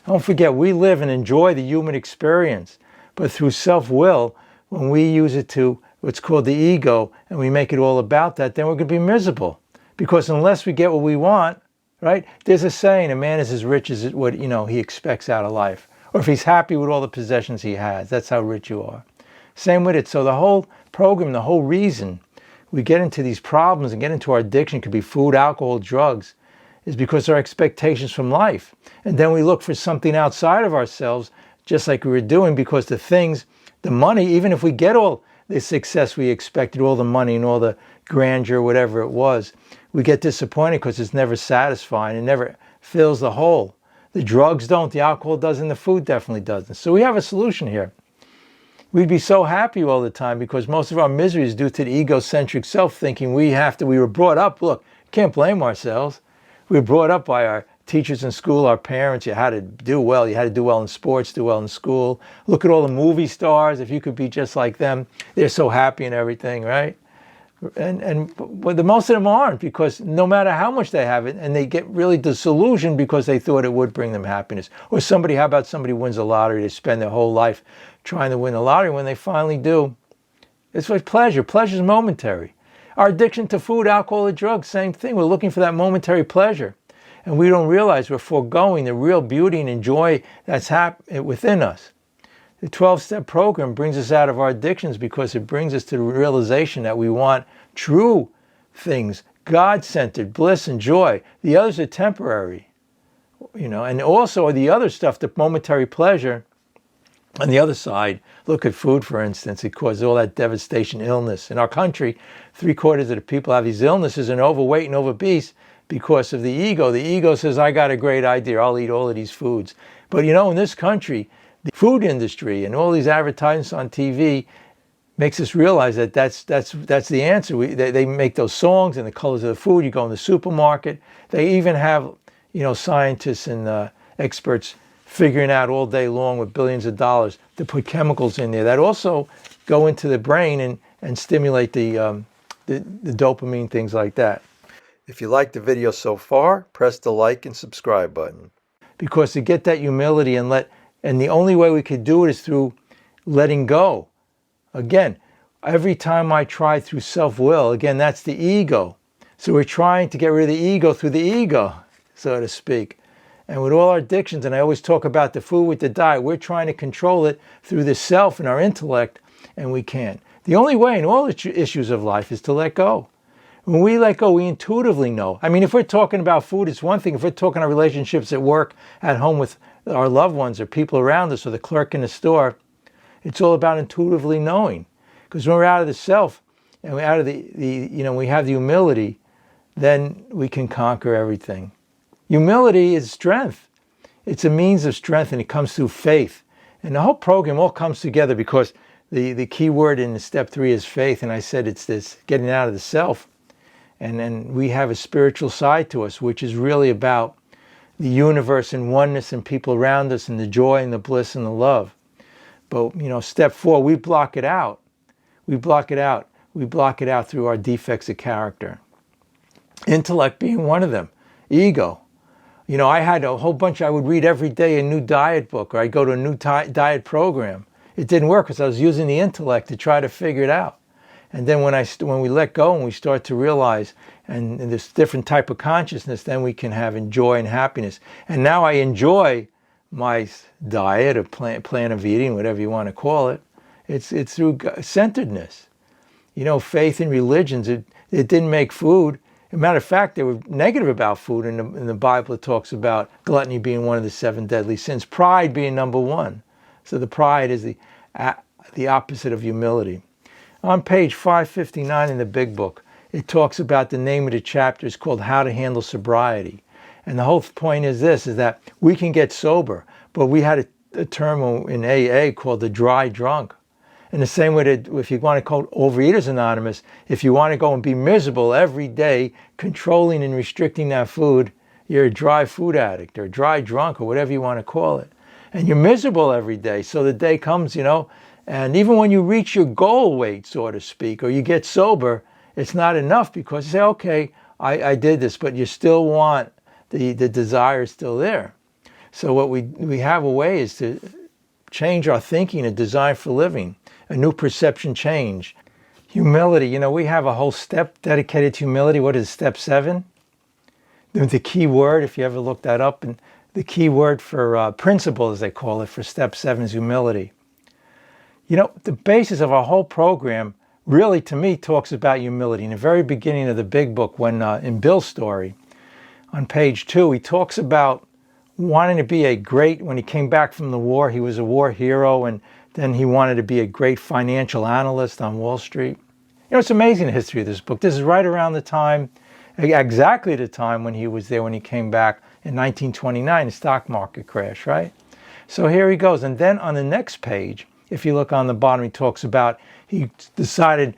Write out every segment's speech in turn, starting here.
Don't forget, we live and enjoy the human experience, but through self-will, when we use it to what's called the ego, and we make it all about that, then we're going to be miserable. Because unless we get what we want, right? There's a saying, a man is as rich as what he expects out of life. Or if he's happy with all the possessions he has, that's how rich you are. Same with it. So the whole program, the whole reason we get into these problems and get into our addiction, could be food, alcohol, drugs, is because our expectations from life. And then we look for something outside of ourselves, just like we were doing, because the things, the money, even if we get all the success we expected, all the money and all the grandeur, whatever it was, we get disappointed because it's never satisfying. It never fills the hole. The drugs don't, the alcohol doesn't, the food definitely doesn't. So we have a solution here. We'd be so happy all the time because most of our misery is due to the egocentric self-thinking we were brought up, look, can't blame ourselves. We were brought up by our teachers in school, our parents. You had to do well. You had to do well in sports, do well in school. Look at all the movie stars. If you could be just like them, they're so happy and everything, right? But the most of them aren't, because no matter how much they have it, and they get really disillusioned because they thought it would bring them happiness. Or how about somebody wins the lottery, they spend their whole life trying to win the lottery. When they finally do, it's like pleasure. Pleasure's momentary. Our addiction to food, alcohol, or drugs, same thing. We're looking for that momentary pleasure. And we don't realize we're foregoing the real beauty and joy that's within us. The 12-step program brings us out of our addictions because it brings us to the realization that we want true things, God-centered bliss and joy. The others are temporary, and also the other stuff, the momentary pleasure. On the other side, look at food, for instance. It causes all that devastation, illness. In our country, 3/4 of the people have these illnesses and overweight and obese because of the ego. The ego says, I got a great idea, I'll eat all of these foods. But in this country, the food industry and all these advertisements on TV makes us realize that that's the answer. They make those songs and the colors of the food. You go in the supermarket. They even have scientists and experts figuring out all day long with billions of dollars to put chemicals in there that also go into the brain and stimulate the dopamine, things like that. If you liked the video so far, press the like and subscribe button. Because to get that humility and the only way we could do it is through letting go. Again, every time I try through self-will, again, that's the ego. So we're trying to get rid of the ego through the ego, so to speak. And with all our addictions, and I always talk about the food with the diet, we're trying to control it through the self and our intellect, and we can't. The only way in all the issues of life is to let go. When we let go, we intuitively know. I mean, if we're talking about food, it's one thing. If we're talking our relationships at work, at home with our loved ones or people around us or the clerk in the store, it's all about intuitively knowing. Because when we're out of the self and we're out of we have the humility, then we can conquer everything. Humility is strength. It's a means of strength, and it comes through faith. And the whole program all comes together because the key word in step 3 is faith. And I said it's this getting out of the self. And then we have a spiritual side to us, which is really about the universe and oneness and people around us and the joy and the bliss and the love. But, step 4, we block it out. We block it out. We block it out through our defects of character. Intellect being one of them. Ego. I had a whole bunch, I would read every day a new diet book, or I'd go to a new diet program. It didn't work because I was using the intellect to try to figure it out. And then when we let go and we start to realize, and this different type of consciousness, then we can have joy and happiness. And now I enjoy my diet or plan of eating, whatever you want to call it. It's through centeredness. Faith in religions, it didn't make food. As a matter of fact, they were negative about food. In the Bible, it talks about gluttony being one of the 7 deadly sins, pride being number 1. So the pride is the opposite of humility. On page 559 in the big book, it talks about the name of the chapter is called How to Handle Sobriety. And the whole point is this, is that we can get sober, but we had a term in AA called the dry drunk. In the same way that if you want to call Overeaters Anonymous, if you want to go and be miserable every day, controlling and restricting that food, you're a dry food addict or a dry drunk or whatever you want to call it. And you're miserable every day. So the day comes, and even when you reach your goal weight, so to speak, or you get sober, it's not enough because you say, okay, I did this, but you still want, the desire is still there. So what we have a way is to change our thinking and design for living, a new perception change. Humility, we have a whole step dedicated to humility. What is step 7? The key word, if you ever look that up, and the key word for principle, as they call it, for step 7 is humility. The basis of our whole program really, to me, talks about humility. In the very beginning of the big book, when in Bill's story, on page 2, he talks about wanting to be when he came back from the war, he was a war hero, and then he wanted to be a great financial analyst on Wall Street. It's amazing the history of this book. This is right around the time, exactly the time when he was there, when he came back in 1929, the stock market crash, right? So here he goes. And then on the next page, if you look on the bottom, he talks about he decided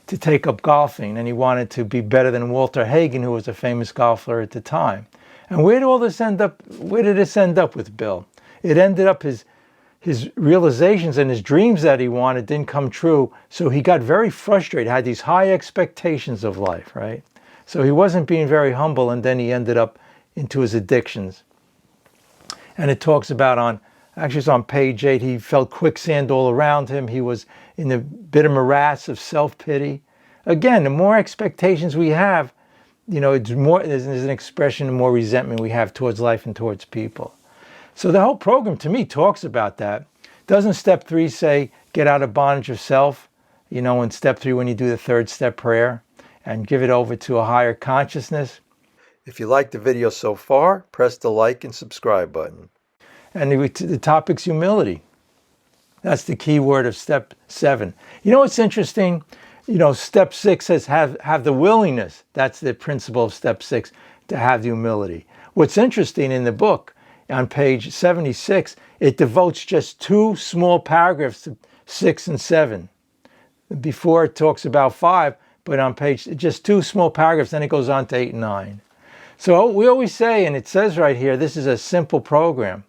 to take up golfing, and he wanted to be better than Walter Hagen, who was a famous golfer at the time. And where did this end up with Bill? It ended up his realizations and his dreams that he wanted didn't come true. So he got very frustrated, had these high expectations of life, right? So he wasn't being very humble, and then he ended up into his addictions. And it talks about it's on page 8, he felt quicksand all around him. He was in the bitter morass of self-pity. Again, the more expectations we have, there's an expression, the more resentment we have towards life and towards people. So the whole program, to me, talks about that. Doesn't step 3 say, get out of bondage of self? In step 3, when you do the 3rd step prayer and give it over to a higher consciousness. If you liked the video so far, press the like and subscribe button. And the topic's humility. That's the key word of step 7. What's interesting? Step 6 says have the willingness. That's the principle of step 6, to have the humility. What's interesting in the book, on page 76, it devotes just 2 small paragraphs to 6 and 7. Before it talks about 5, but on page, just 2 small paragraphs, then it goes on to 8 and 9. So we always say, and it says right here, this is a simple program.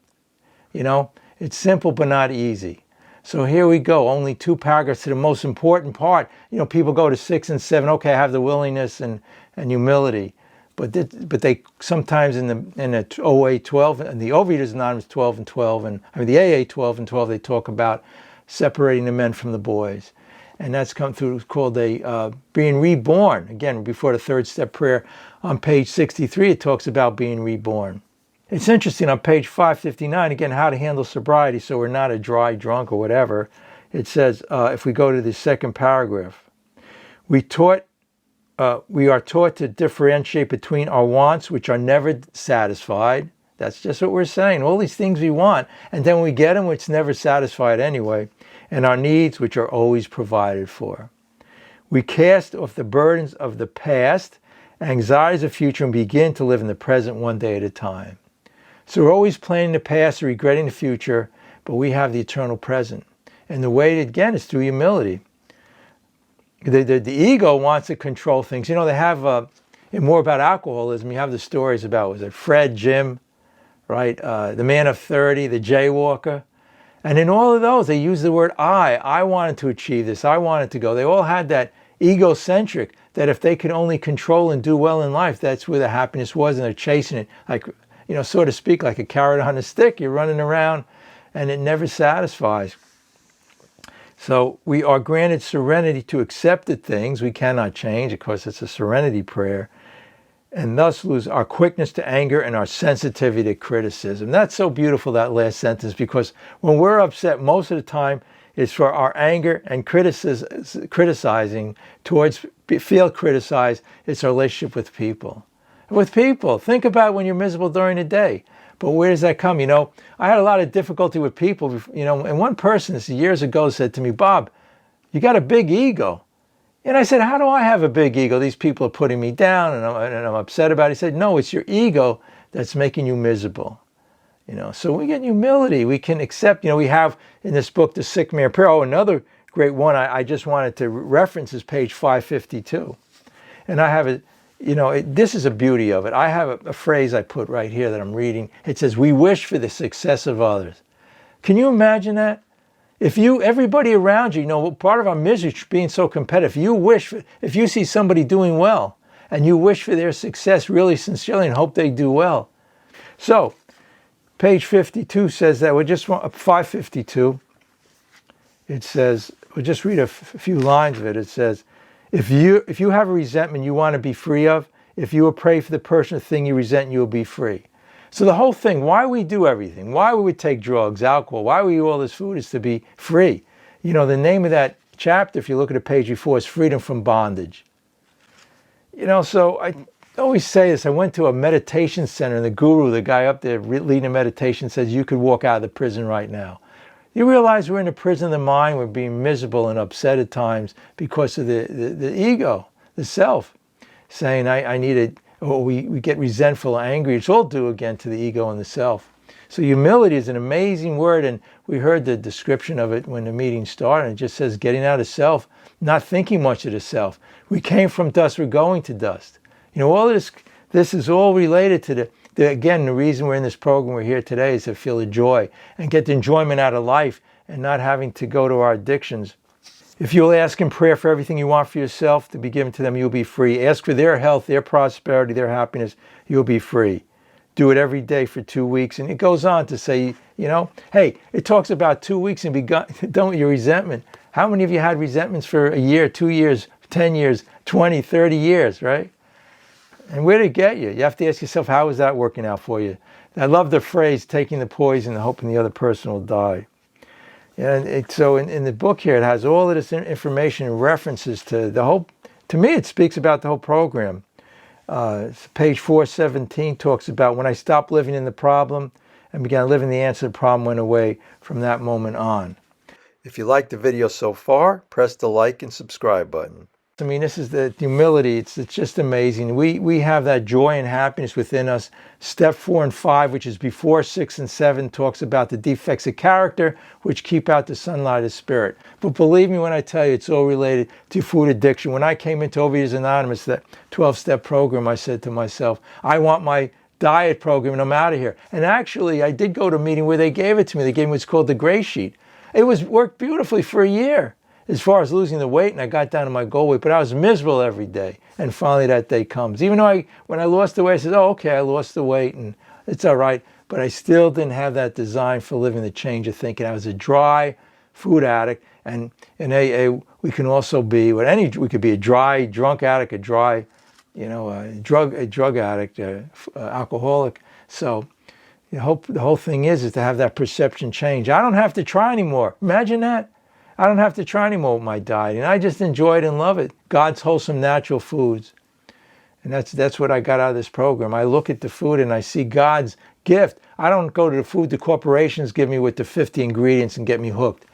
It's simple but not easy. So here we go, only 2 paragraphs to the most important part. People go to 6 and 7, okay, I have the willingness and humility. But they sometimes in the OA 12, and the Overeaters Anonymous 12 and 12, and the AA 12 and 12, they talk about separating the men from the boys. And that's come through, it's called being reborn. Again, before the 3rd step prayer, on page 63, it talks about being reborn. It's interesting, on page 559, again, how to handle sobriety so we're not a dry drunk or whatever. It says, if we go to the 2nd paragraph, we are taught to differentiate between our wants, which are never satisfied. That's just what we're saying. All these things we want, and then we get them, which never satisfied anyway, and our needs, which are always provided for. We cast off the burdens of the past, anxieties of the future, and begin to live in the present one day at a time. So we're always planning the past, regretting the future, but we have the eternal present. And the way, again, is through humility. The ego wants to control things. They have, more about alcoholism, you have the stories about, was it Fred, Jim, right? The man of 30, the jaywalker. And in all of those, they use the word I wanted to achieve this, I wanted to go. They all had that egocentric, that if they could only control and do well in life, that's where the happiness was, and they're chasing it, like, so to speak, like a carrot on a stick. You're running around, and it never satisfies. So we are granted serenity to accepted things we cannot change. Of course, it's a serenity prayer. And thus lose our quickness to anger and our sensitivity to criticism. That's so beautiful, that last sentence, because when we're upset, most of the time, it's for our anger and criticizing towards, feel criticized, it's our relationship with people. Think about when you're miserable during the day. But where does that come? I had a lot of difficulty with people, and one person years ago said to me, Bob, you got a big ego. And I said, how do I have a big ego? These people are putting me down, and I'm upset about it. He said, no, it's your ego that's making you miserable. So we get humility. We can accept, we have in this book, The Sick Man Prayer. Oh, another great one I just wanted to reference is page 552. And I have it, this is a beauty of it. I have a phrase I put right here that I'm reading. It says, we wish for the success of others. Can you imagine that? If everybody around you, part of our misery is being so competitive. If you see somebody doing well and you wish for their success really sincerely and hope they do well. So, Page 52 says that, 552, it says, we'll just read a few lines of it. It says, if you have a resentment you want to be free of, if you will pray for the person or thing you resent, you will be free. So the whole thing, why we do everything, why we would take drugs, alcohol, why we eat all this food is to be free. You know, the name of that chapter, if you look at the page before, is Freedom from Bondage. You know, so I always say this. I went to a meditation center, and the guru, the guy up there leading a meditation, says you could walk out of the prison right now. You realize we're in the prison of the mind. We're being miserable and upset at times because of the ego, the self, saying I need it, or we get resentful, angry. It's all due again to the ego and the self. So humility is an amazing word, and we heard the description of it when the meeting started. It just says getting out of self, not thinking much of the self. We came from dust, we're going to dust. You know, all this is all related to again, the reason we're in this program, we're here today, is to feel the joy and get the enjoyment out of life and not having to go to our addictions. If you'll ask in prayer for everything you want for yourself to be given to them, you'll be free. Ask for their health, their prosperity, their happiness, you'll be free. Do it every day for 2 weeks. And it goes on to say, you know, hey, it talks about 2 weeks and don't your resentment. How many of you had resentments for a year, 2 years, 10 years, 20, 30 years, right? And where did it get you? You have to ask yourself, how is that working out for you? I love the phrase, taking the poison and hoping the other person will die. And so in the book here, it has all of this information and references to the whole, to me, it speaks about the whole program. Page 417 talks about when I stopped living in the problem and began living the answer, the problem went away from that moment on. If you liked the video so far, press the like and subscribe button. I mean, this is the humility. It's just amazing. We have that joy and happiness within us. Step 4 and 5, which is before 6 and 7, talks about the defects of character, which keep out the sunlight of spirit. But believe me when I tell you, it's all related to food addiction. When I came into Overeaters Anonymous, that 12-step program, I said to myself, I want my diet program and I'm out of here. And actually, I did go to a meeting where they gave it to me. They gave me what's called the Gray Sheet. It worked beautifully for a year as far as losing the weight, and I got down to my goal weight, but I was miserable every day. And finally that day comes. Even though when I lost the weight, I said, oh, okay, I lost the weight and it's all right. But I still didn't have that design for living, the change of thinking. I was a dry food addict. And in AA, we can also be, we could be a dry drunk addict, a dry, a drug addict, alcoholic. So the whole thing is to have that perception change. I don't have to try anymore. Imagine that. I don't have to try anymore with my diet, and I just enjoy it and love it. God's wholesome natural foods. And that's what I got out of this program. I look at the food and I see God's gift. I don't go to the food the corporations give me with the 50 ingredients and get me hooked.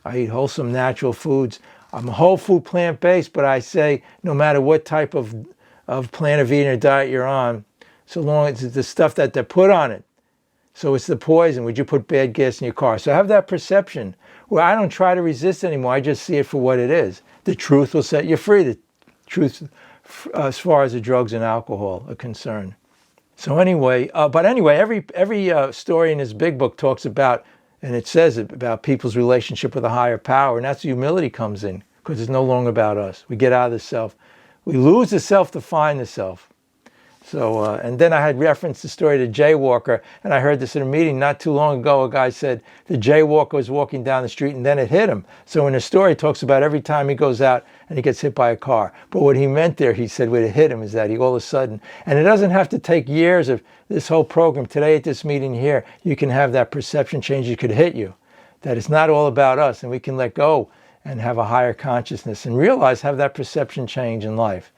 I eat wholesome natural foods. I'm a whole food plant-based, but I say no matter what type of plan of eating or diet you're on, so long as it's the stuff that they put on it. So it's the poison. Would you put bad gas in your car? So I have that perception where I don't try to resist anymore. I just see it for what it is. The truth will set you free. The truth as far as the drugs and alcohol are concerned. So anyway, every story in this big book talks about, and it says about people's relationship with a higher power. And that's where humility comes in, because it's no longer about us. We get out of the self. We lose the self to find the self. So, and then I had referenced the story of the jaywalker, and I heard this in a meeting not too long ago. A guy said the jaywalker was walking down the street and then it hit him. So in the story, it talks about every time he goes out and he gets hit by a car. But what he meant there, he said, what it hit him is that he all of a sudden, and it doesn't have to take years of this whole program. Today at this meeting here, you can have that perception change. It could hit you, that it's not all about us, and we can let go and have a higher consciousness and realize, have that perception change in life.